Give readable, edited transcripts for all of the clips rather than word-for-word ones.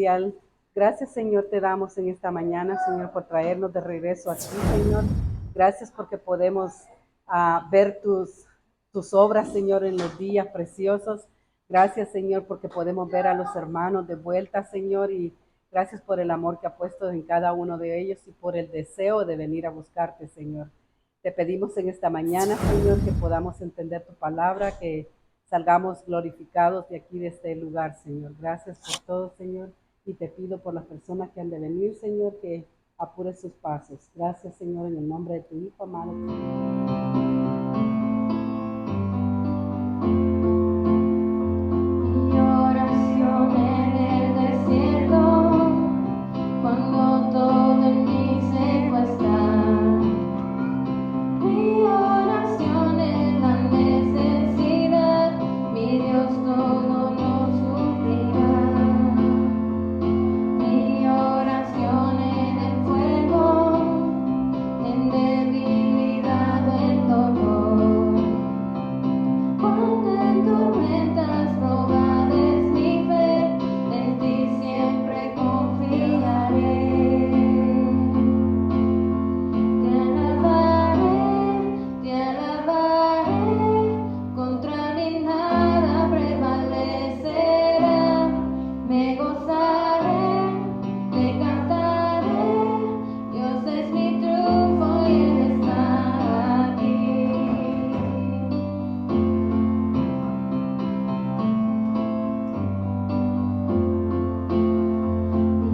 Celestial, gracias, Señor, te damos en esta mañana, Señor, por traernos de regreso aquí, Señor. Gracias porque podemos ver tus obras, Señor, en los días preciosos. Gracias, Señor, porque podemos ver a los hermanos de vuelta, Señor, y gracias por el amor que ha puesto en cada uno de ellos y por el deseo de venir a buscarte, Señor. Te pedimos en esta mañana, Señor, que podamos entender tu palabra, que salgamos glorificados de aquí, de este lugar, Señor. Gracias por todo, Señor, y te pido por las personas que han de venir, Señor, que apure sus pasos. Gracias, Señor, en el nombre de tu Hijo, amado. Mi oración en el desierto, cuando todo en mí se cuesta. Mi oración en la necesidad, mi Dios todo lo suplirá. Mi oración en el fuego, en debilidad o en dolor. Cuando en tormentas probares mi fe, en ti siempre confiaré. Te alabaré, contra mí nada prevalecerá. Me gozaré, te cantaré, Dios es mi triunfo y Él está aquí.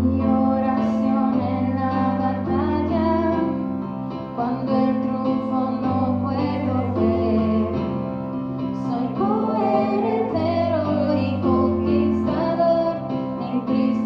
Mi oración en la batalla, cuando el triunfo no puedo ver, soy coheredero y conquistador en Cristo.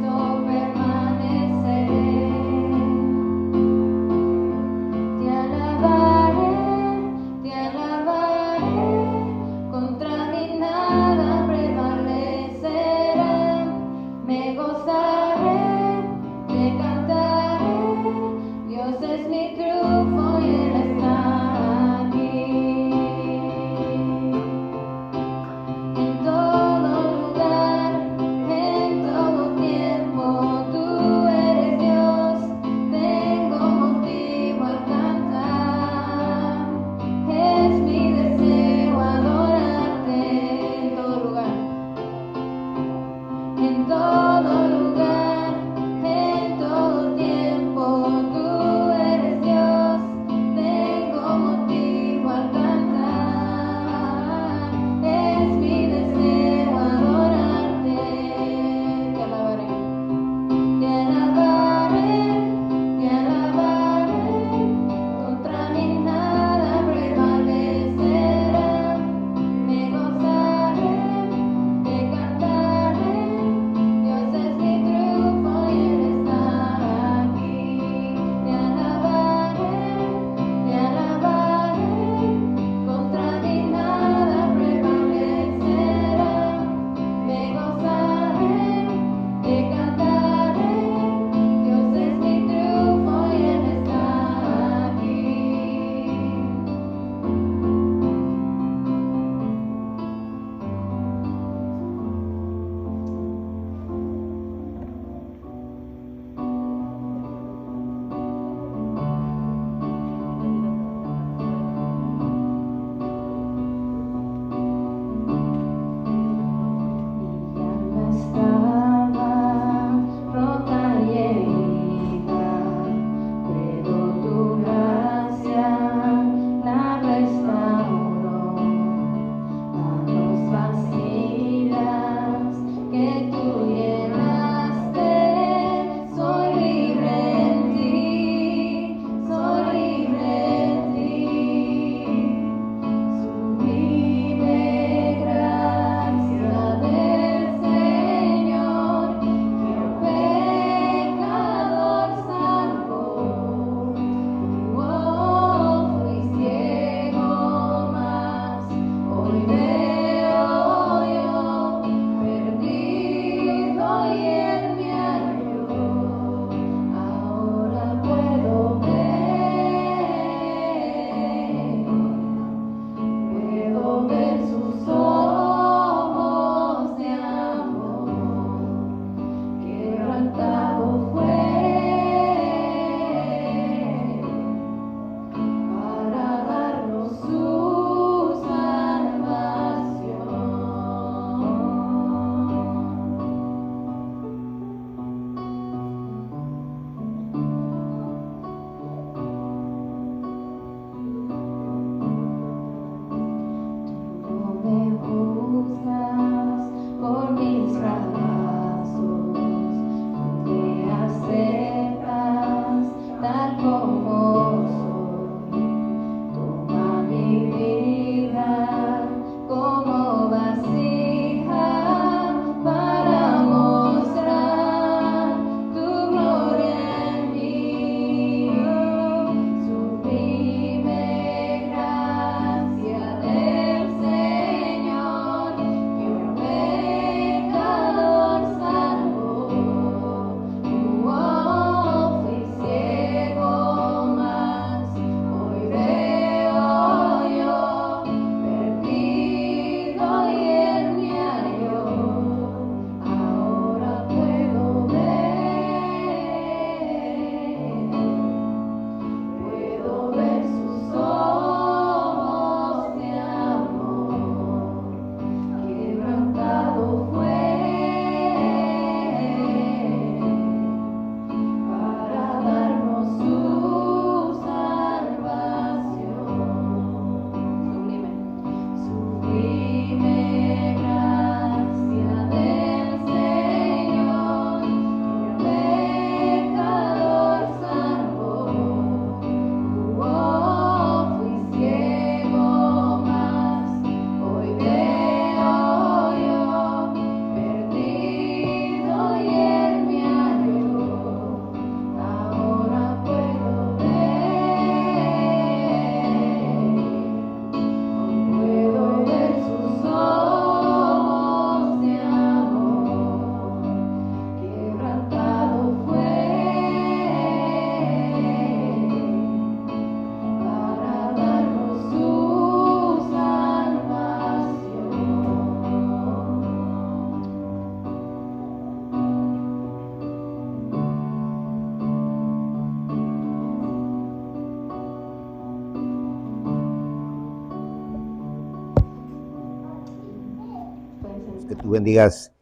que tú bendigas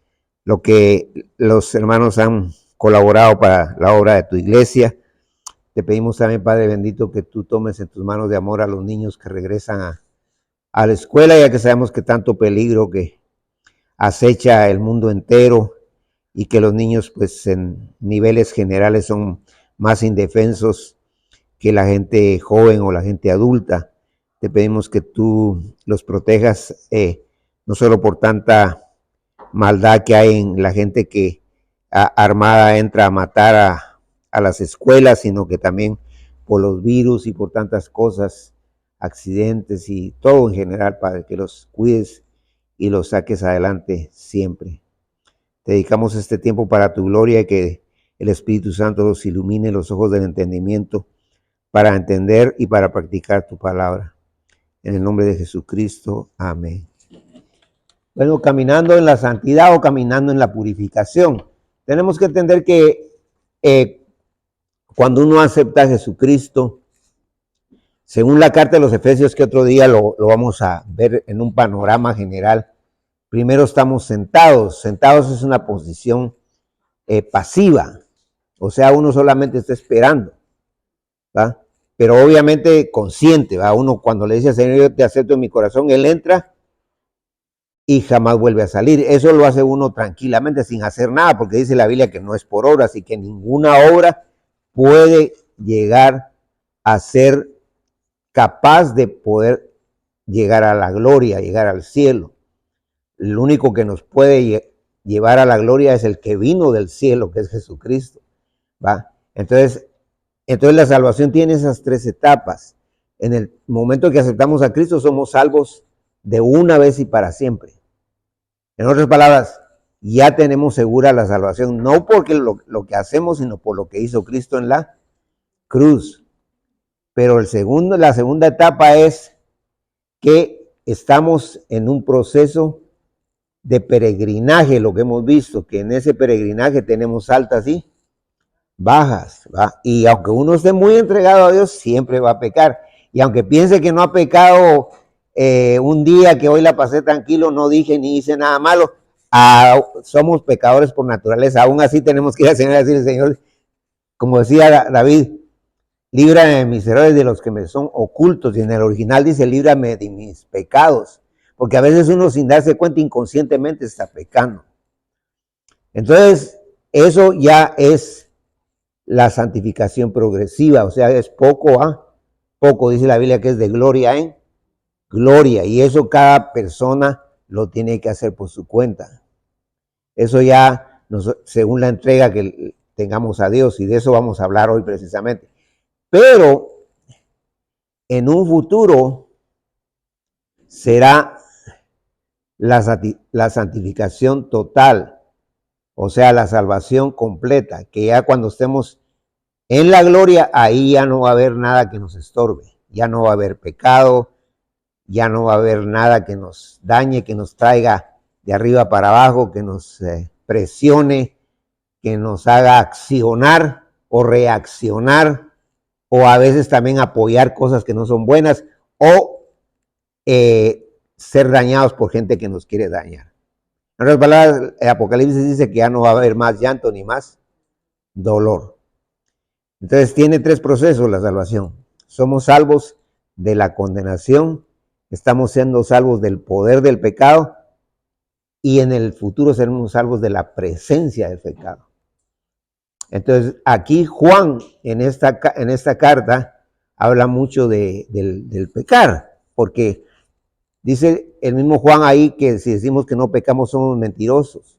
lo que los hermanos han colaborado para la obra de tu iglesia. Te pedimos también, Padre bendito, que tú tomes en tus manos de amor a los niños que regresan a la escuela, ya que sabemos que tanto peligro que acecha el mundo entero y que los niños pues en niveles generales son más indefensos que la gente joven o la gente adulta. Te pedimos que tú los protejas, no solo por tanta maldad que hay en la gente que armada entra a matar a las escuelas, sino que también por los virus y por tantas cosas, accidentes y todo en general, Padre, que los cuides y los saques adelante siempre. Te dedicamos este tiempo para tu gloria y que el Espíritu Santo los ilumine los ojos del entendimiento para entender y para practicar tu palabra. En el nombre de Jesucristo, amén. Bueno, caminando en la santidad o caminando en la purificación. Tenemos que entender que cuando uno acepta a Jesucristo, según la carta de los Efesios, que otro día lo vamos a ver en un panorama general, primero estamos sentados. Sentados es una posición pasiva, o sea, uno solamente está esperando, ¿va? Pero obviamente consciente, ¿va? Uno cuando le dice, Señor, yo te acepto en mi corazón, Él entra y jamás vuelve a salir. Eso lo hace uno tranquilamente, sin hacer nada, porque dice la Biblia que no es por obras y que ninguna obra puede llegar a ser capaz de poder llegar a la gloria, llegar al cielo. El único que nos puede llevar a la gloria es el que vino del cielo, que es Jesucristo, ¿va? Entonces la salvación tiene esas tres etapas. En el momento que aceptamos a Cristo, somos salvos de una vez y para siempre. En otras palabras, ya tenemos segura la salvación, no porque lo que hacemos, sino por lo que hizo Cristo en la cruz. Pero la segunda etapa es que estamos en un proceso de peregrinaje, lo que hemos visto, que en ese peregrinaje tenemos altas y bajas, ¿va? Y aunque uno esté muy entregado a Dios, siempre va a pecar. Y aunque piense que no ha pecado un día, que hoy la pasé tranquilo, no dije ni hice nada malo, somos pecadores por naturaleza. Aún así tenemos que ir al Señor y decirle, Señor, como decía David, líbrame de mis errores, de los que me son ocultos. Y en el original dice, líbrame de mis pecados. Porque a veces uno sin darse cuenta inconscientemente está pecando. Entonces, eso ya es la santificación progresiva, o sea, es poco a poco. Dice la Biblia que es de gloria en gloria, y eso cada persona lo tiene que hacer por su cuenta. Eso ya, según la entrega que tengamos a Dios, y de eso vamos a hablar hoy precisamente. Pero en un futuro será la santificación total, o sea, la salvación completa, que ya cuando estemos en la gloria, ahí ya no va a haber nada que nos estorbe, ya no va a haber pecado, ya no va a haber nada que nos dañe, que nos traiga de arriba para abajo, que nos presione, que nos haga accionar o reaccionar, o a veces también apoyar cosas que no son buenas, o ser dañados por gente que nos quiere dañar. En otras palabras, el Apocalipsis dice que ya no va a haber más llanto ni más dolor. Entonces tiene tres procesos la salvación. Somos salvos de la condenación, estamos siendo salvos del poder del pecado, y en el futuro seremos salvos de la presencia del pecado. Entonces aquí Juan en esta carta habla mucho del pecar, porque dice el mismo Juan ahí que si decimos que no pecamos somos mentirosos,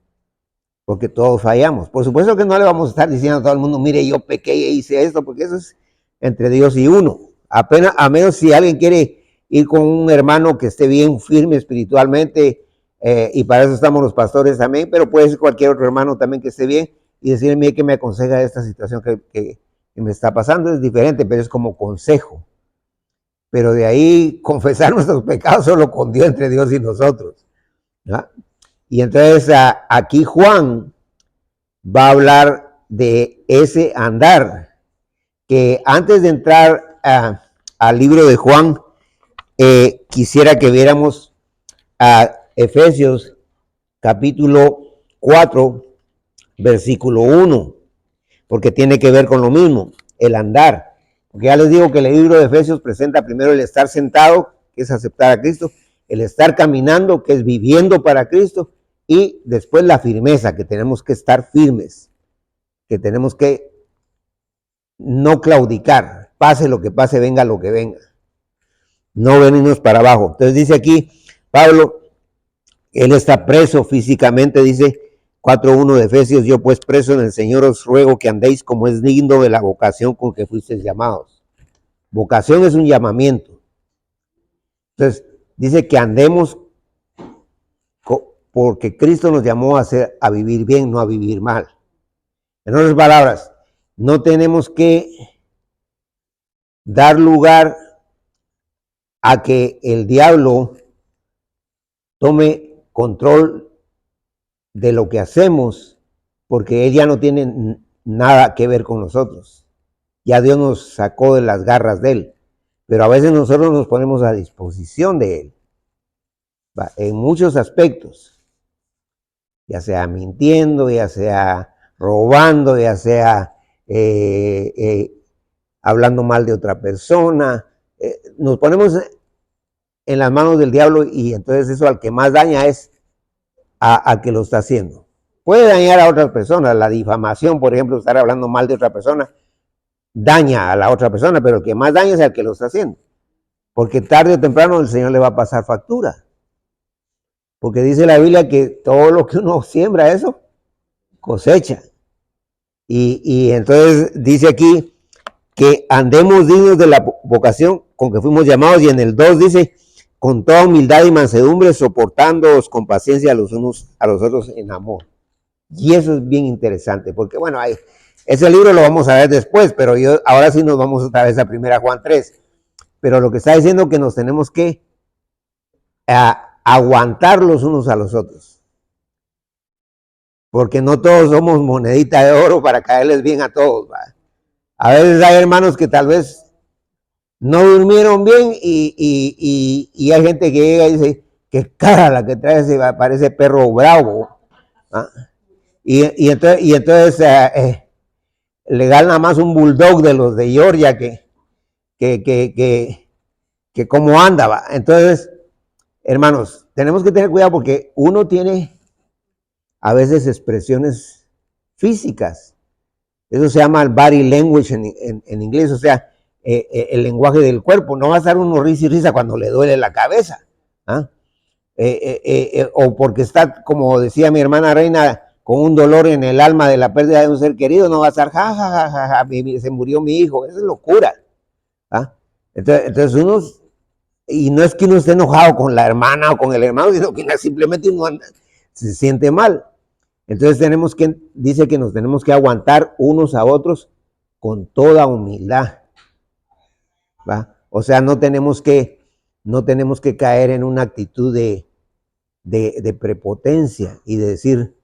porque todos fallamos. Por supuesto que no le vamos a estar diciendo a todo el mundo, mire, yo pequé y hice esto, porque eso es entre Dios y uno. A menos si alguien quiere ir con un hermano que esté bien firme espiritualmente, y para eso estamos los pastores también, pero puede ser cualquier otro hermano también que esté bien y decirle, mire, que me aconseja esta situación que me está pasando. Es diferente, pero es como consejo. Pero de ahí confesar nuestros pecados solo con Dios, entre Dios y nosotros, ¿no? Y entonces aquí Juan va a hablar de ese andar, que antes de entrar al libro de Juan, quisiera que viéramos a Efesios capítulo 4, versículo 1, porque tiene que ver con lo mismo, el andar. Porque ya les digo que el libro de Efesios presenta primero el estar sentado, que es aceptar a Cristo, el estar caminando, que es viviendo para Cristo, y después la firmeza, que tenemos que estar firmes, que tenemos que no claudicar, pase lo que pase, venga lo que venga, no venirnos para abajo. Entonces dice aquí Pablo, él está preso físicamente, dice 4:1 de Efesios, yo pues preso en el Señor os ruego que andéis como es digno de la vocación con que fuisteis llamados. Vocación es un llamamiento. Entonces dice que andemos porque Cristo nos llamó a vivir bien, no a vivir mal. En otras palabras, no tenemos que dar lugar a que el diablo tome control de lo que hacemos, porque él ya no tiene nada que ver con nosotros. Ya Dios nos sacó de las garras de él, pero a veces nosotros nos ponemos a disposición de él, en muchos aspectos, ya sea mintiendo, ya sea robando, ya sea hablando mal de otra persona. Nos ponemos en las manos del diablo y entonces eso al que más daña es a que lo está haciendo. Puede dañar a otras personas, la difamación, por ejemplo, estar hablando mal de otra persona, daña a la otra persona, pero el que más daña es al que lo está haciendo. Porque tarde o temprano el Señor le va a pasar factura. Porque dice la Biblia que todo lo que uno siembra, eso cosecha. Y entonces dice aquí que andemos dignos de la vocación con que fuimos llamados, y en el 2 dice, con toda humildad y mansedumbre, soportándoos con paciencia los unos a los otros en amor. Y eso es bien interesante, porque bueno, ese libro lo vamos a ver después, pero ahora sí nos vamos otra vez a 1 Juan 3. Pero lo que está diciendo es que nos tenemos que aguantar los unos a los otros. Porque no todos somos monedita de oro para caerles bien a todos, ¿va? A veces hay hermanos que tal vez no durmieron bien y hay gente que llega y dice, qué cara la que trae, parece perro bravo. ¿Ah? Y entonces le gana más un bulldog de los de Georgia que cómo anda, ¿va? Entonces, hermanos, tenemos que tener cuidado porque uno tiene a veces expresiones físicas. Eso se llama el body language en inglés, o sea, el lenguaje del cuerpo. No va a estar uno risa y risa cuando le duele la cabeza. ¿Ah? O porque está, como decía mi hermana Reina, con un dolor en el alma de la pérdida de un ser querido, no va a estar, ja, ja, ja, ja, ja, se murió mi hijo. Eso es locura. ¿Ah? Entonces uno, y no es que uno esté enojado con la hermana o con el hermano, sino que simplemente uno se siente mal. Entonces dice que nos tenemos que aguantar unos a otros con toda humildad, ¿va? O sea, no tenemos que caer en una actitud de prepotencia y de decir,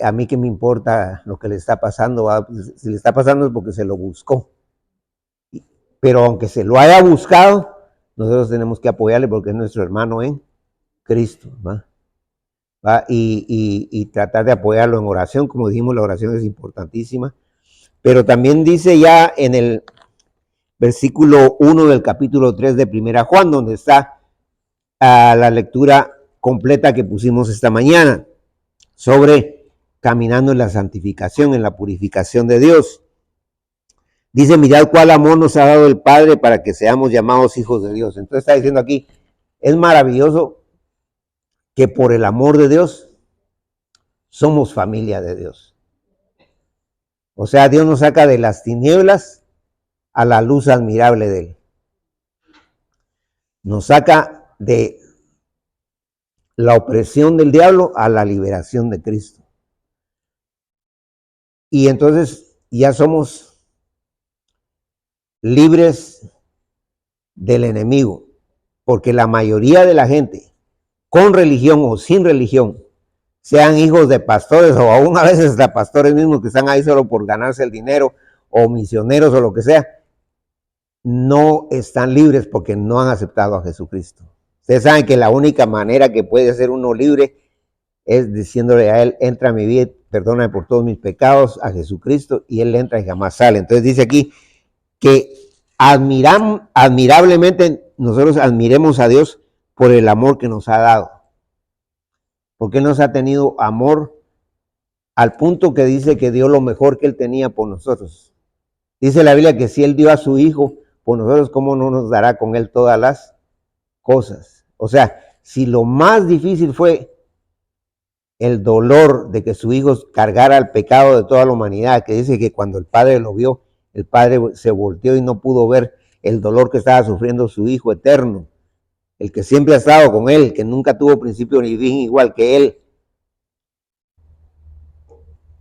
a mí qué me importa lo que le está pasando, ¿va? Si le está pasando es porque se lo buscó. Pero aunque se lo haya buscado, nosotros tenemos que apoyarle porque es nuestro hermano en Cristo, ¿va? ¿Va? Y tratar de apoyarlo en oración. Como dijimos, la oración es importantísima. Pero también dice ya en el versículo 1 del capítulo 3 de 1 Juan, donde está la lectura completa que pusimos esta mañana, sobre caminando en la santificación, en la purificación de Dios. Dice, mirad cuál amor nos ha dado el Padre para que seamos llamados hijos de Dios. Entonces está diciendo aquí, es maravilloso que por el amor de Dios somos familia de Dios. O sea, Dios nos saca de las tinieblas a la luz admirable de Él. Nos saca de la opresión del diablo a la liberación de Cristo. Y entonces ya somos libres del enemigo, porque la mayoría de la gente, con religión o sin religión, sean hijos de pastores o aún a veces hasta pastores mismos que están ahí solo por ganarse el dinero, o misioneros o lo que sea, no están libres porque no han aceptado a Jesucristo. Ustedes saben que la única manera que puede ser uno libre es diciéndole a él, entra a mi vida, perdóname por todos mis pecados, a Jesucristo, y él entra y jamás sale. Entonces dice aquí que admirablemente nosotros admiremos a Dios por el amor que nos ha dado, porque Él nos ha tenido amor al punto que dice que dio lo mejor que Él tenía por nosotros. Dice la Biblia que si Él dio a su Hijo por nosotros, ¿cómo no nos dará con Él todas las cosas? O sea, si lo más difícil fue el dolor de que su Hijo cargara el pecado de toda la humanidad, que dice que cuando el Padre lo vio, el Padre se volteó y no pudo ver el dolor que estaba sufriendo su Hijo eterno, el que siempre ha estado con Él, que nunca tuvo principio ni fin igual que Él.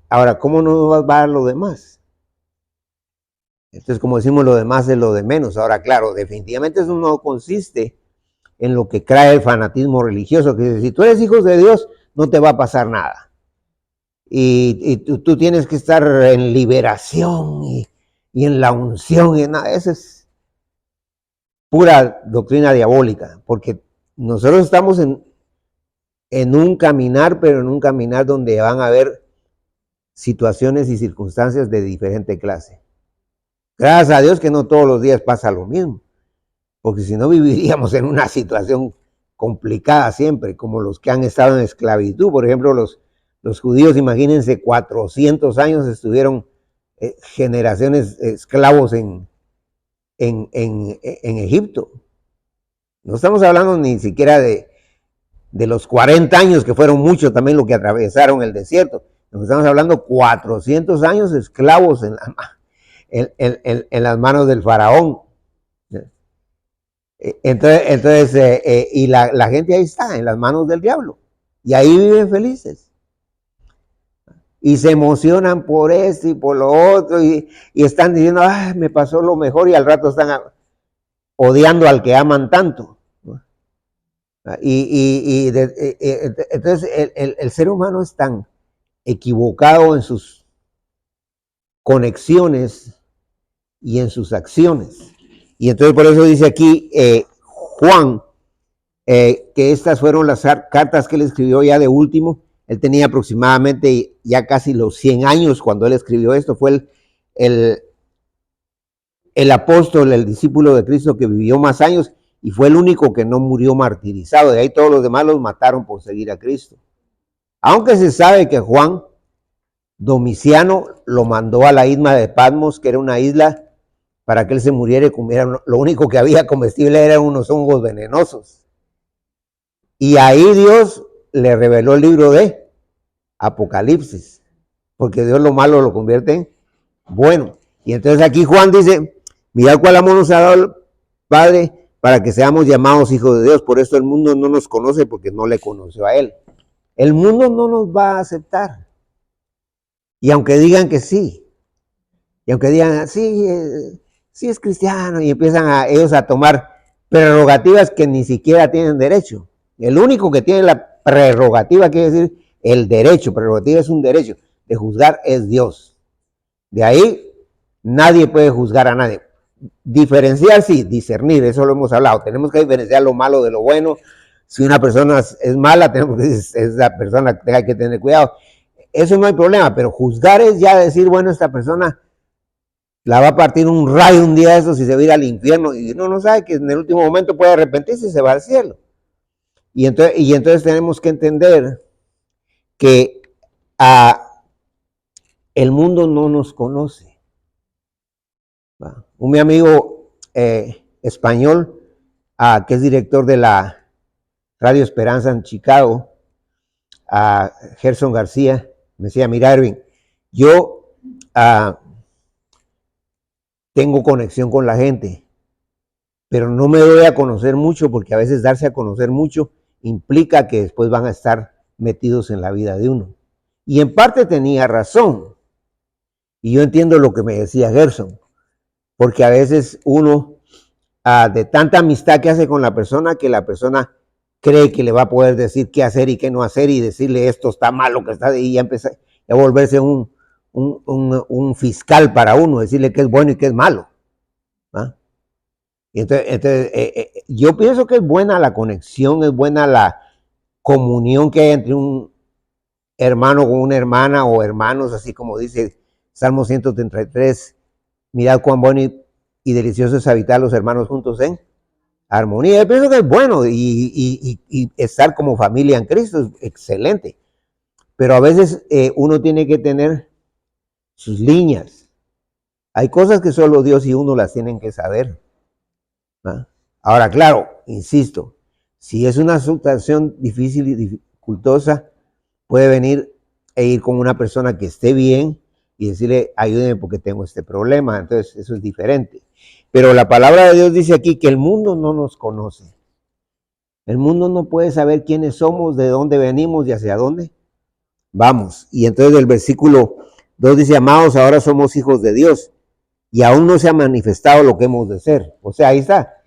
Ahora, ¿cómo no nos va a dar lo demás? Entonces, como decimos, lo demás es lo de menos. Ahora, claro, definitivamente eso no consiste en lo que trae el fanatismo religioso, que dice, si tú eres hijo de Dios, no te va a pasar nada. Y tú tienes que estar en liberación y en la unción. Y nada, esa es pura doctrina diabólica, porque nosotros estamos en un caminar, pero en un caminar donde van a haber situaciones y circunstancias de diferente clase. Gracias a Dios que no todos los días pasa lo mismo, porque si no viviríamos en una situación complicada siempre, como los que han estado en esclavitud. Por ejemplo, los judíos, imagínense, 400 años estuvieron generaciones esclavos en Egipto. No estamos hablando ni siquiera de los 40 años, que fueron muchos también lo que atravesaron el desierto. Nos estamos hablando 400 años esclavos en las manos del faraón. Entonces y la gente ahí está, en las manos del diablo. Y ahí viven felices. Y se emocionan por esto y por lo otro. Y están diciendo, ah, me pasó lo mejor. Y al rato están odiando al que aman tanto. Entonces el ser humano es tan equivocado en sus conexiones y en sus acciones. Y entonces por eso dice aquí Juan, que estas fueron las cartas que él escribió ya de último. Él tenía aproximadamente ya casi los 100 años cuando él escribió esto. Fue el apóstol, el discípulo de Cristo que vivió más años y fue el único que no murió martirizado. De ahí todos los demás los mataron por seguir a Cristo. Aunque se sabe que Juan, Domiciano, lo mandó a la isla de Patmos, que era una isla, para que él se muriera y comiera. Lo único que había comestible eran unos hongos venenosos. Y ahí Dios le reveló el libro de Apocalipsis, porque Dios lo malo lo convierte en bueno. Y entonces aquí Juan dice, mirad cuál amor nos ha dado el Padre para que seamos llamados hijos de Dios. Por eso el mundo no nos conoce, porque no le conoció a Él. El mundo no nos va a aceptar. Y aunque digan que sí, y aunque digan, sí, sí es cristiano, y empiezan ellos a tomar prerrogativas que ni siquiera tienen derecho. El único que tiene la prerrogativa, quiere decir el derecho, prerrogativa es un derecho, de juzgar es Dios. De ahí nadie puede juzgar a nadie. Diferenciar, sí, discernir, eso lo hemos hablado. Tenemos que diferenciar lo malo de lo bueno. Si una persona es mala, tenemos que decir, esa persona hay que tener cuidado. Eso no hay problema, pero juzgar es ya decir, bueno, esta persona la va a partir un rayo un día de esos y se va a ir al infierno. Y uno no sabe que en el último momento puede arrepentirse y se va al cielo. Y entonces tenemos que entender que el mundo no nos conoce. Un mi amigo español, que es director de la Radio Esperanza en Chicago, Gerson García, me decía, mira, Erwin, yo tengo conexión con la gente, pero no me doy a conocer mucho, porque a veces darse a conocer mucho implica que después van a estar metidos en la vida de uno. Y en parte tenía razón. Y yo entiendo lo que me decía Gerson, porque a veces uno, de tanta amistad que hace con la persona, que la persona cree que le va a poder decir qué hacer y qué no hacer, y decirle esto está mal, lo que está, y ya empieza a volverse un fiscal para uno, decirle qué es bueno y qué es malo. Y entonces yo pienso que es buena la conexión, es buena la comunión que hay entre un hermano con una hermana o hermanos, así como dice Salmo 133, mirad cuán bueno y delicioso es habitar los hermanos juntos en armonía. Yo pienso que es bueno y estar como familia en Cristo es excelente, pero a veces uno tiene que tener sus líneas. Hay cosas que solo Dios y uno las tienen que saber, ¿no? Ahora, claro, insisto, si es una situación difícil y dificultosa, puede venir e ir con una persona que esté bien y decirle, ayúdeme porque tengo este problema. Entonces, eso es diferente. Pero la palabra de Dios dice aquí que el mundo no nos conoce. El mundo no puede saber quiénes somos, de dónde venimos y hacia dónde vamos. Y entonces el versículo 2 dice, amados, ahora somos hijos de Dios y aún no se ha manifestado lo que hemos de ser. O sea, ahí está.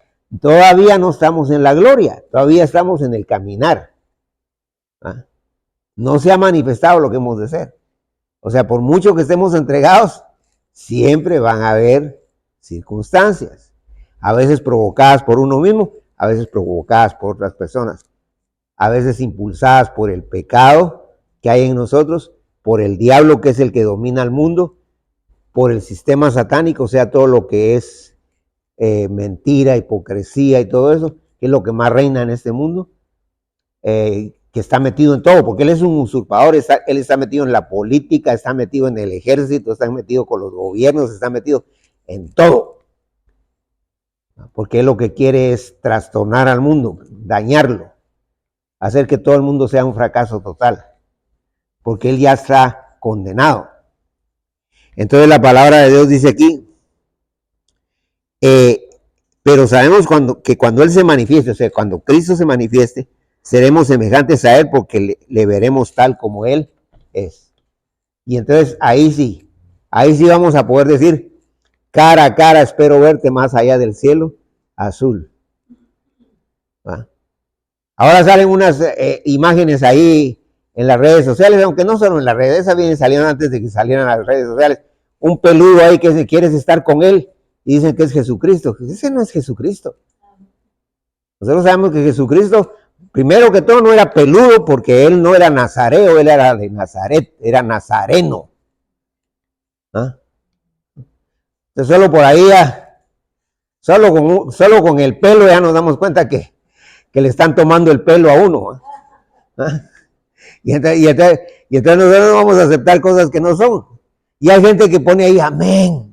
Todavía no estamos en la gloria, todavía estamos en el caminar. ¿Ah? No se ha manifestado lo que hemos de ser. O sea, por mucho que estemos entregados, siempre van a haber circunstancias, a veces provocadas por uno mismo, a veces provocadas por otras personas, a veces impulsadas por el pecado que hay en nosotros, por el diablo que es el que domina el mundo, por el sistema satánico, o sea, todo lo que es mentira, hipocresía y todo eso, que es lo que más reina en este mundo, que está metido en todo, porque él es un usurpador, él está metido en la política, está metido en el ejército, está metido con los gobiernos, está metido en todo, porque él lo que quiere es trastornar al mundo, dañarlo, hacer que todo el mundo sea un fracaso total, porque él ya está condenado. Entonces la palabra de Dios dice aquí, pero sabemos que cuando Él se manifieste, o sea, cuando Cristo se manifieste, seremos semejantes a Él porque le veremos tal como Él es. Y entonces ahí sí vamos a poder decir, cara a cara espero verte más allá del cielo azul. ¿Va? Ahora salen unas imágenes ahí en las redes sociales, aunque no solo en las redes, esas vienen saliendo antes de que salieran las redes sociales, un peludo ahí que se quieres estar con él y dicen que es Jesucristo. Ese no es Jesucristo. Nosotros sabemos que Jesucristo, primero que todo, no era peludo porque él no era nazareo, él era de Nazaret, era nazareno. ¿Ah? Entonces solo por ahí, solo con el pelo ya nos damos cuenta que le están tomando el pelo a uno. ¿Ah? Y entonces nosotros no vamos a aceptar cosas que no son. Y hay gente que pone ahí, amén.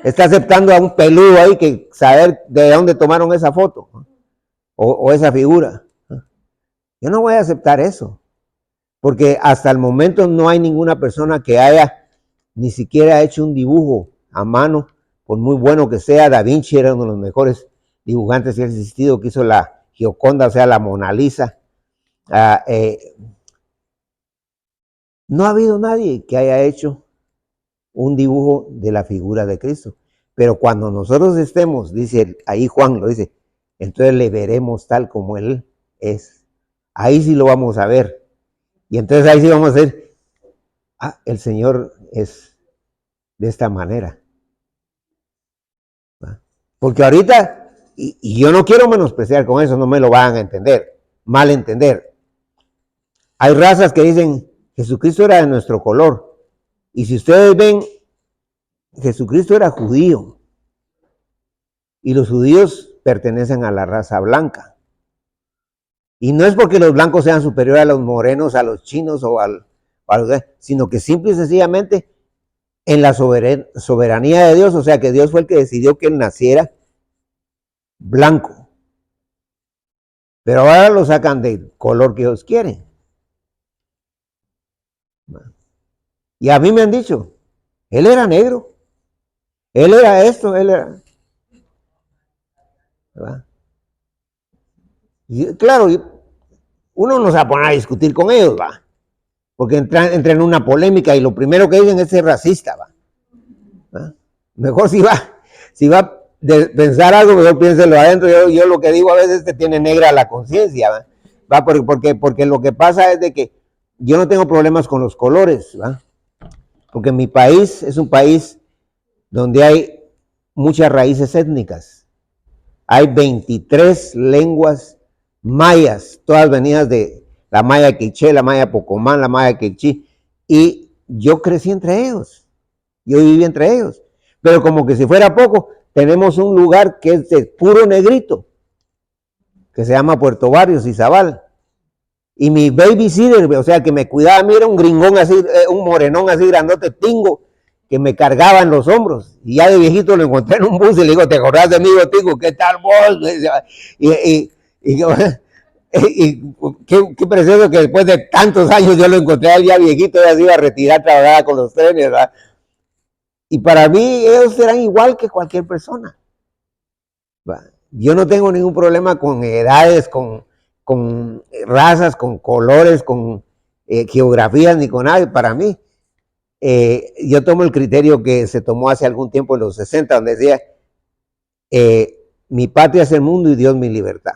Está aceptando a un peludo ahí que saber de dónde tomaron esa foto o esa figura. Yo no voy a aceptar eso. Porque hasta el momento no hay ninguna persona que haya ni siquiera hecho un dibujo a mano, por muy bueno que sea. Da Vinci era uno de los mejores dibujantes que ha existido, que hizo la Gioconda, o sea, la Mona Lisa. No ha habido nadie que haya hecho un dibujo de la figura de Cristo. Pero cuando nosotros estemos, dice ahí Juan lo dice, entonces le veremos tal como Él es. Ahí sí lo vamos a ver. Y entonces ahí sí vamos a decir, el Señor es de esta manera. Porque ahorita, y yo no quiero menospreciar con eso, no me lo van a entender, mal entender. Hay razas que dicen, Jesucristo era de nuestro color. Y si ustedes ven, Jesucristo era judío. Y los judíos pertenecen a la raza blanca. Y no es porque los blancos sean superiores a los morenos, a los chinos sino que simple y sencillamente en la soberanía de Dios, o sea que Dios fue el que decidió que él naciera blanco. Pero ahora lo sacan del color que ellos quieren. Y a mí me han dicho, él era negro, él era esto, él era... ¿verdad? Y, claro, uno no se va a poner a discutir con ellos, ¿va? Porque entran en una polémica y lo primero que dicen es ser racista, ¿va? ¿Va? Mejor si va a pensar algo, mejor piénselo adentro. Yo lo que digo a veces te tiene negra la conciencia, ¿va? Porque lo que pasa es de que yo no tengo problemas con los colores, ¿va? Porque mi país es un país donde hay muchas raíces étnicas. Hay 23 lenguas mayas, todas venidas de la maya quiché, la maya pocomán, la maya quechí, y yo crecí entre ellos, yo viví entre ellos, pero como que si fuera poco, tenemos un lugar que es de puro negrito, que se llama Puerto Barrios, Izabal, y mi babysitter, o sea, que me cuidaba a mí era un gringón así, un morenón así grandote, tingo, que me cargaba en los hombros, y ya de viejito lo encontré en un bus y le digo, ¿te acordás de mí, Tingo? ¿Qué tal vos? Y qué precioso que después de tantos años yo lo encontré al ya viejito, ya se iba a retirar, trabajaba con los trenes, ¿verdad? Y para mí ellos eran igual que cualquier persona. Yo no tengo ningún problema con edades, con razas, con colores, con geografías, ni con nada. Para mí, yo tomo el criterio que se tomó hace algún tiempo en los 60, donde decía, mi patria es el mundo y Dios mi libertad.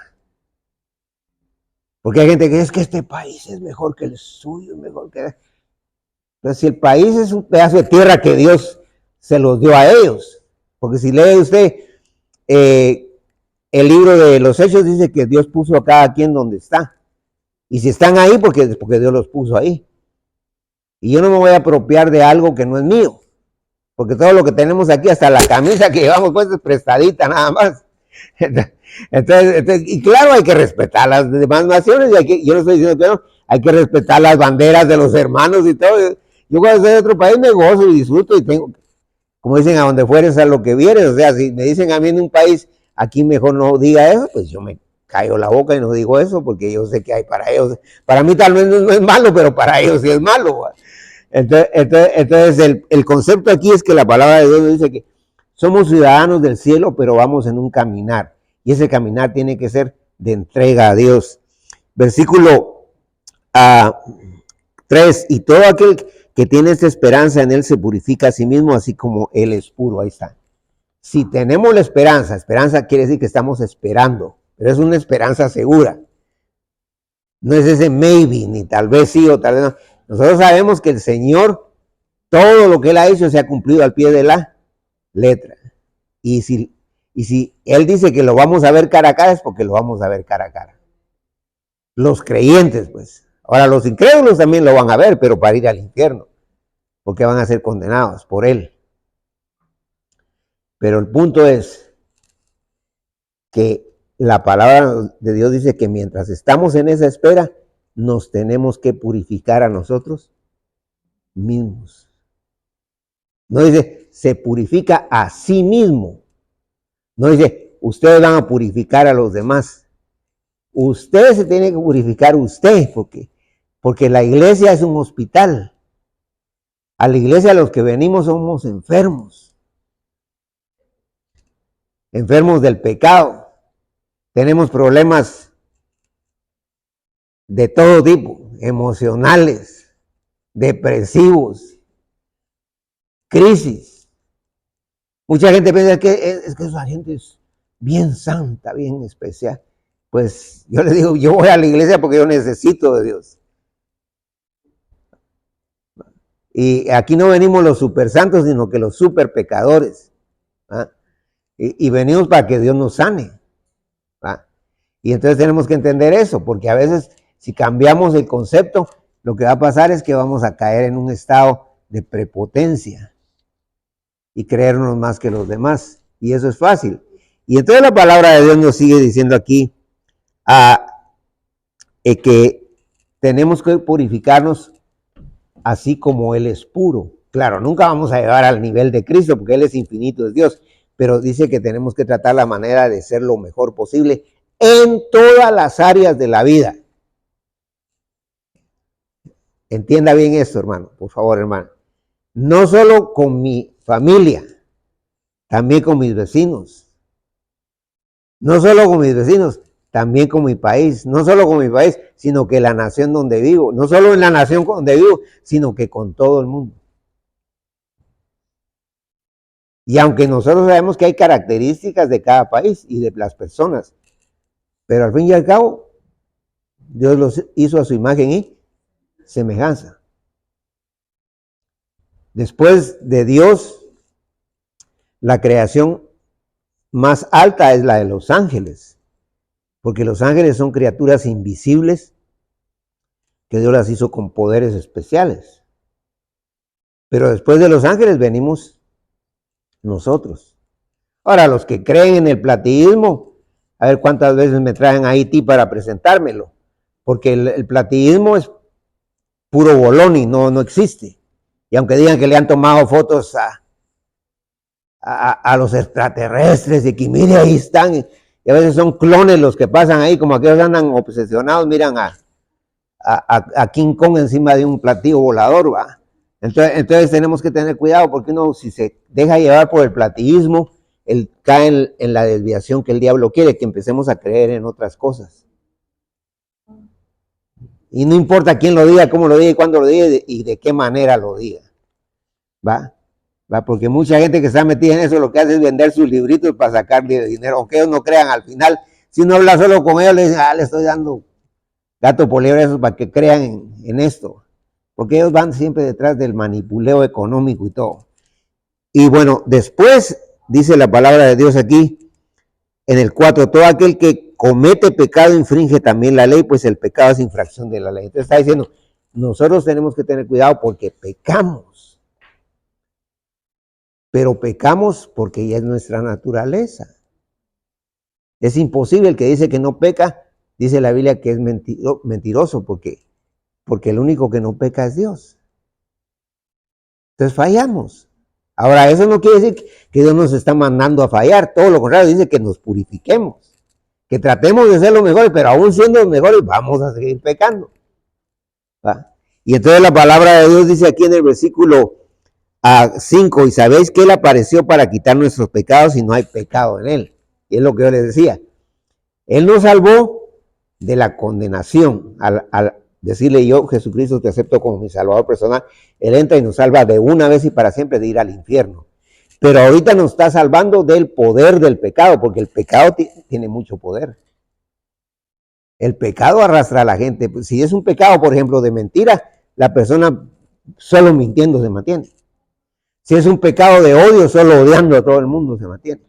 Porque hay gente que es que este país es mejor que el suyo, es mejor que... Entonces, si el país es un pedazo de tierra que Dios se los dio a ellos, porque si lee usted el libro de los Hechos, dice que Dios puso a cada quien donde está. Y si están ahí, porque Dios los puso ahí. Y yo no me voy a apropiar de algo que no es mío, porque todo lo que tenemos aquí, hasta la camisa que llevamos pues es prestadita nada más. Entonces, y claro, hay que respetar las demás naciones, y yo no estoy diciendo que no, hay que respetar las banderas de los hermanos y todo. Yo cuando estoy en otro país me gozo y disfruto y tengo, como dicen, a donde fueres a lo que vieres. O sea, si me dicen a mí en un país, aquí mejor no diga eso, pues yo me callo la boca y no digo eso, porque yo sé que hay para ellos. Para mí tal vez no es malo, pero para ellos sí es malo. Entonces el concepto aquí es que la palabra de Dios dice que somos ciudadanos del cielo, pero vamos en un caminar. Y ese caminar tiene que ser de entrega a Dios. Versículo 3, y todo aquel que tiene esta esperanza en Él se purifica a sí mismo, así como Él es puro. Ahí está. Si tenemos la esperanza quiere decir que estamos esperando, pero es una esperanza segura. No es ese maybe, ni tal vez sí o tal vez no. Nosotros sabemos que el Señor, todo lo que Él ha hecho se ha cumplido al pie de la letra. Y si Él dice que lo vamos a ver cara a cara, es porque lo vamos a ver cara a cara. Los creyentes, pues. Ahora los incrédulos también lo van a ver, pero para ir al infierno, porque van a ser condenados por Él. Pero el punto es que la palabra de Dios dice que mientras estamos en esa espera, nos tenemos que purificar a nosotros mismos. No dice, se purifica a sí mismo. No dice, ustedes van a purificar a los demás. Usted se tiene que purificar usted, porque la iglesia es un hospital. A la iglesia los que venimos somos enfermos. Enfermos del pecado. Tenemos problemas de todo tipo, emocionales, depresivos, crisis. Mucha gente piensa que esa gente es bien santa, bien especial. Pues yo les digo, yo voy a la iglesia porque yo necesito de Dios. Y aquí no venimos los super santos, sino que los super pecadores. Y venimos para que Dios nos sane. Y entonces tenemos que entender eso, porque a veces si cambiamos el concepto, lo que va a pasar es que vamos a caer en un estado de prepotencia y creernos más que los demás. Y eso es fácil. Y entonces la palabra de Dios nos sigue diciendo aquí que tenemos que purificarnos así como Él es puro. Claro, nunca vamos a llegar al nivel de Cristo porque Él es infinito, es Dios. Pero dice que tenemos que tratar la manera de ser lo mejor posible en todas las áreas de la vida. Entienda bien esto, hermano, por favor, hermano. No solo con mi familia, también con mis vecinos. No solo con mis vecinos, también con mi país. No solo con mi país, sino que la nación donde vivo. No solo en la nación donde vivo, sino que con todo el mundo. Y aunque nosotros sabemos que hay características de cada país y de las personas, pero al fin y al cabo, Dios los hizo a su imagen y semejanza. Después de Dios, la creación más alta es la de los ángeles, porque los ángeles son criaturas invisibles, que Dios las hizo con poderes especiales. Pero después de los ángeles venimos nosotros. Ahora, los que creen en el plateísmo, a ver cuántas veces me traen a Haití para presentármelo, porque el plateísmo es puro boloni, no existe. Y aunque digan que le han tomado fotos a los extraterrestres y que mire, ahí están, y a veces son clones los que pasan ahí, como aquellos andan obsesionados, miran a King Kong encima de un platillo volador, ¿va? Entonces tenemos que tener cuidado, porque uno, si se deja llevar por el plateísmo, él cae en la desviación que el diablo quiere, que empecemos a creer en otras cosas. Y no importa quién lo diga, cómo lo diga, y cuándo lo diga, y de qué manera lo diga. ¿Va? Porque mucha gente que está metida en eso lo que hace es vender sus libritos para sacarle dinero, aunque ellos no crean. Al final, si uno habla solo con ellos, le dicen, le estoy dando gato por liebre eso para que crean en esto, porque ellos van siempre detrás del manipuleo económico y todo. Y bueno, después dice la palabra de Dios aquí en el 4, todo aquel que comete pecado infringe también la ley, pues el pecado es infracción de la ley. Entonces está diciendo, nosotros tenemos que tener cuidado porque pecamos, pero pecamos porque ya es nuestra naturaleza. Es imposible. El que dice que no peca, dice la Biblia que es mentiroso, porque el único que no peca es Dios. Entonces fallamos. Ahora, eso no quiere decir que Dios nos está mandando a fallar, todo lo contrario, dice que nos purifiquemos, que tratemos de ser los mejores, pero aún siendo los mejores vamos a seguir pecando. ¿Va? Y entonces la palabra de Dios dice aquí en el versículo 5, y sabéis que Él apareció para quitar nuestros pecados y no hay pecado en Él. Y es lo que yo les decía. Él nos salvó de la condenación al decirle yo, Jesucristo, te acepto como mi salvador personal. Él entra y nos salva de una vez y para siempre de ir al infierno. Pero ahorita nos está salvando del poder del pecado, porque el pecado tiene mucho poder. El pecado arrastra a la gente. Si es un pecado, por ejemplo, de mentira, la persona solo mintiendo se mantiene. Si es un pecado de odio, solo odiando a todo el mundo se mantiene.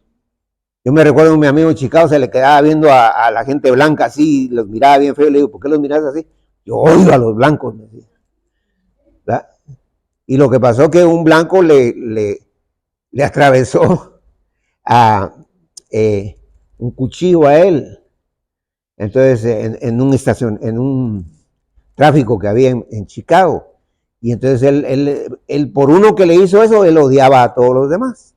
Yo me recuerdo a mi amigo en Chicago, se le quedaba viendo a la gente blanca así, los miraba bien feo, le digo, ¿por qué los miras así? Yo odio a los blancos, me decía. ¿Verdad? Y lo que pasó que un blanco le atravesó un cuchillo a él. Entonces, en un tráfico que había en Chicago. Y entonces él, por uno que le hizo eso, él odiaba a todos los demás.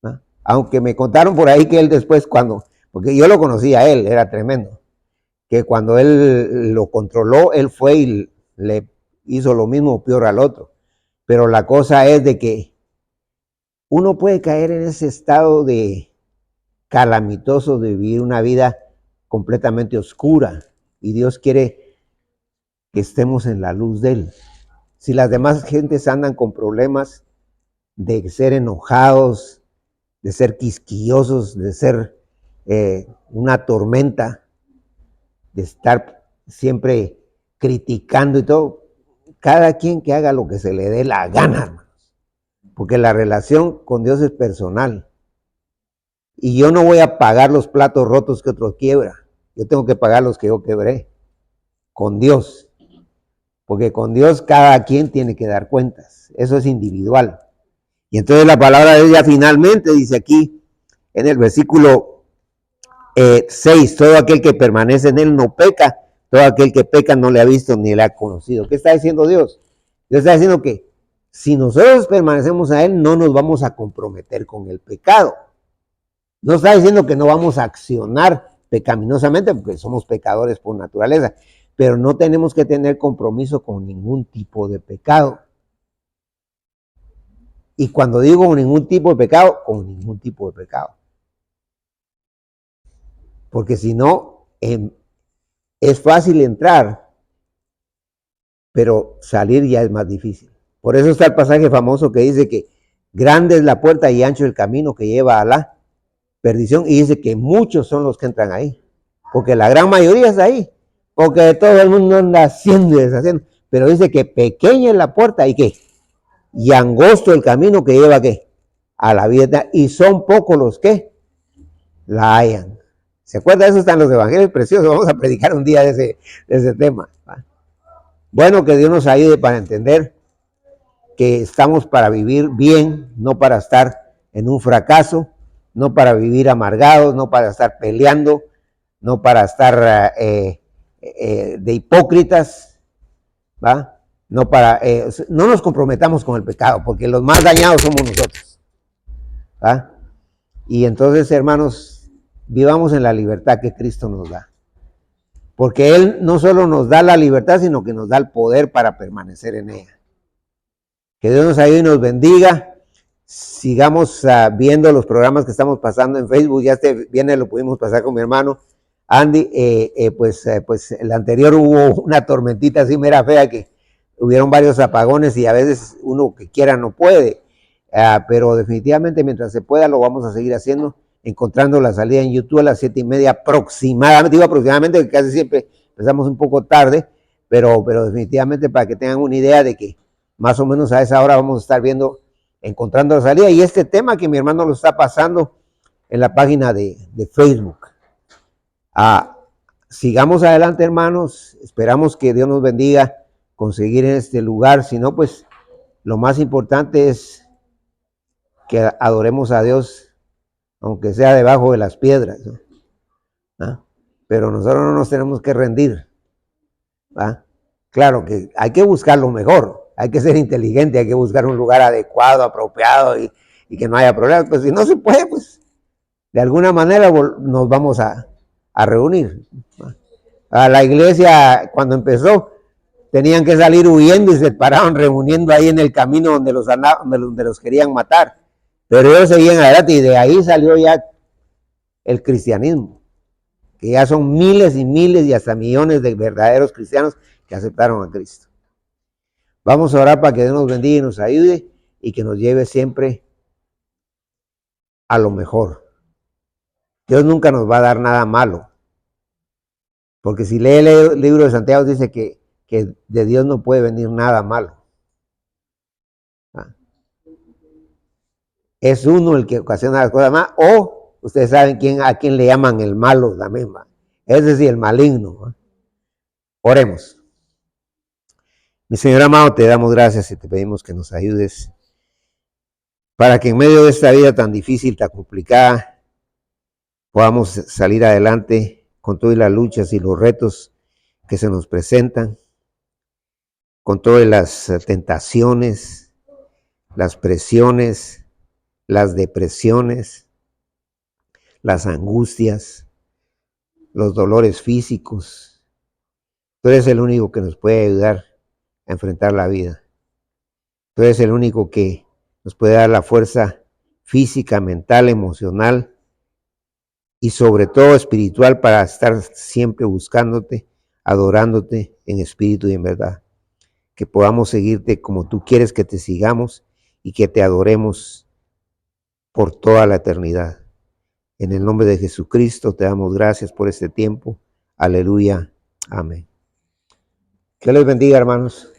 ¿No? Aunque me contaron por ahí que él después porque yo lo conocía a él, era tremendo, que cuando él lo controló, él fue y le hizo lo mismo peor al otro. Pero la cosa es de que uno puede caer en ese estado de calamitoso de vivir una vida completamente oscura, y Dios quiere que estemos en la luz de Él. Si las demás gentes andan con problemas de ser enojados, de ser quisquillosos, de ser una tormenta, de estar siempre criticando y todo, cada quien que haga lo que se le dé la gana, hermanos, porque la relación con Dios es personal. Y yo no voy a pagar los platos rotos que otros quiebran. Yo tengo que pagar los que yo quebré con Dios. Porque con Dios cada quien tiene que dar cuentas. Eso es individual. Y entonces la palabra de ella finalmente dice aquí en el versículo 6, todo aquel que permanece en Él no peca, todo aquel que peca no le ha visto ni le ha conocido. ¿Qué está diciendo Dios? Dios está diciendo que si nosotros permanecemos a Él, no nos vamos a comprometer con el pecado. No está diciendo que no vamos a accionar pecaminosamente, porque somos pecadores por naturaleza, pero no tenemos que tener compromiso con ningún tipo de pecado. Y cuando digo ningún tipo de pecado, con ningún tipo de pecado. Porque si no, es fácil entrar, pero salir ya es más difícil. Por eso está el pasaje famoso que dice que grande es la puerta y ancho el camino que lleva a la perdición, y dice que muchos son los que entran ahí, porque la gran mayoría está ahí, porque todo el mundo anda haciendo y deshaciendo, pero dice que pequeña es la puerta y que y angosto el camino que lleva ¿qué? A la vida, y son pocos los que la hallan. ¿Se acuerda? Eso está en los evangelios preciosos. Vamos a predicar un día de ese tema, ¿va? Bueno, que Dios nos ayude para entender que estamos para vivir bien, no para estar en un fracaso, no para vivir amargados, no para estar peleando, no para estar de hipócritas, ¿va? No nos comprometamos con el pecado, porque los más dañados somos nosotros, ¿va? Y entonces, hermanos, vivamos en la libertad que Cristo nos da, porque Él no solo nos da la libertad, sino que nos da el poder para permanecer en ella. Que Dios nos ayude y nos bendiga. Sigamos viendo los programas que estamos pasando en Facebook. Ya este viernes lo pudimos pasar con mi hermano Andy. Pues el anterior hubo una tormentita así mera fea, que hubieron varios apagones y a veces uno que quiera no puede. Pero definitivamente mientras se pueda lo vamos a seguir haciendo, encontrando la salida en YouTube a las 7:30 aproximadamente. Digo aproximadamente, que casi siempre empezamos un poco tarde, pero definitivamente para que tengan una idea de que más o menos a esa hora vamos a estar viendo, encontrando la salida. Y este tema que mi hermano lo está pasando en la página de Facebook. Sigamos adelante, hermanos. Esperamos que Dios nos bendiga conseguir en este lugar. Si no, pues lo más importante es que adoremos a Dios, aunque sea debajo de las piedras, ¿no? Pero nosotros no nos tenemos que rendir, ¿va? Claro que hay que buscar lo mejor, hay que ser inteligente, hay que buscar un lugar adecuado, apropiado y que no haya problemas. Pues si no se puede, pues de alguna manera nos vamos a reunir. A la iglesia, cuando empezó, tenían que salir huyendo y se paraban reuniendo ahí en el camino donde los querían matar. Pero ellos seguían adelante y de ahí salió ya el cristianismo, que ya son miles y miles y hasta millones de verdaderos cristianos que aceptaron a Cristo. Vamos a orar para que Dios nos bendiga y nos ayude y que nos lleve siempre a lo mejor. Dios nunca nos va a dar nada malo, porque si lee el libro de Santiago dice que de Dios no puede venir nada malo. Es uno el que ocasiona las cosas más, o ustedes saben a quién le llaman el malo también, ¿va? Es decir, el maligno, ¿va? Oremos. Mi Señor amado, te damos gracias y te pedimos que nos ayudes para que en medio de esta vida tan difícil, tan complicada, podamos salir adelante con todas las luchas y los retos que se nos presentan, con todas las tentaciones, las presiones, las depresiones, las angustias, los dolores físicos. Tú eres el único que nos puede ayudar a enfrentar la vida. Tú eres el único que nos puede dar la fuerza física, mental, emocional y sobre todo espiritual para estar siempre buscándote, adorándote en espíritu y en verdad. Que podamos seguirte como tú quieres que te sigamos y que te adoremos por toda la eternidad. En el nombre de Jesucristo te damos gracias por este tiempo. Aleluya. Amén. Que les bendiga, hermanos.